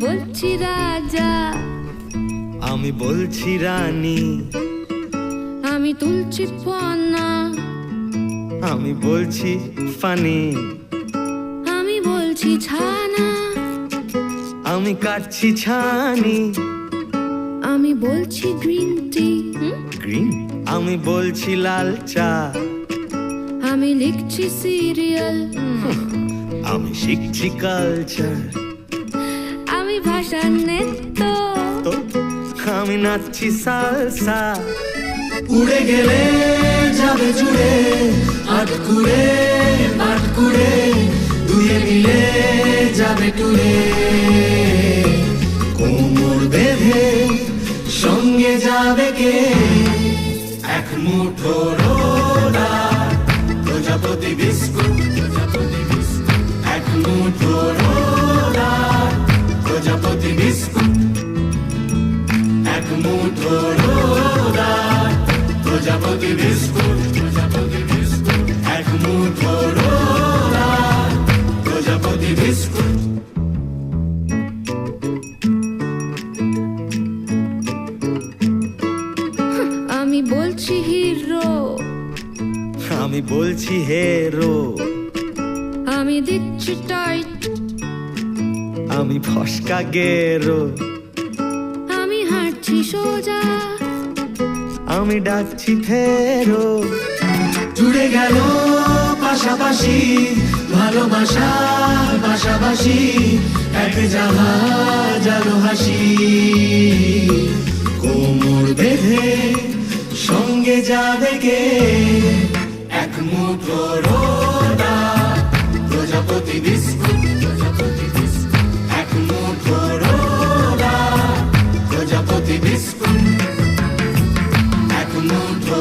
বলছি রাজা, আমি বলছি রানী, আমি তুলছি ফনা, আমি বলছি ফানি, আমি বলছি ছানা, আমি কাটছি ছানি। আমি বলছি গ্রিন টি, গ্রিন, আমি বলছি লাল চা, আমি লিখছি সিরিয়াল, আমি শিখছি কালচার। আমি ভাষার নেত্য, তো আমি নাচছি সালসা। উড়ে গেলে যাবে জুড়ে, আটকুড়ে পাটকুড়ে, দুয়ে মিলে যাবে টুরে। কোমর বেঁধে সঙ্গে যাবে কে, এক মুঠো রোলা প্রজাপতি বিস্কুট, এক মুঠো রোলা প্রজাপতি বিস্কুট, এক মুঠো রোলা প্রজাপতি বিস্কুট, এক মুঠো রোলা প্রজাপতি বিস্কুট। আমি বলছি হিরো, আমি বলছি হেরো, আমি দিচ্ছি টাইট, আমি ফসকা গেরো, আমি হাঁটছি সোজা, আমি ডাকছি ফেরো। জুড়ে গেল পাশাপাশি ভালোবাসার পাশাপাশি, এক জাহাজ আলো হাসি। কোমর বেঁধে সঙ্গে যাবে কে, এক মুঠো রোলা প্রজাপতি বিস্কুট, এক মুঠো রোলা প্রজাপতি বিস্কুট, এক মুঠো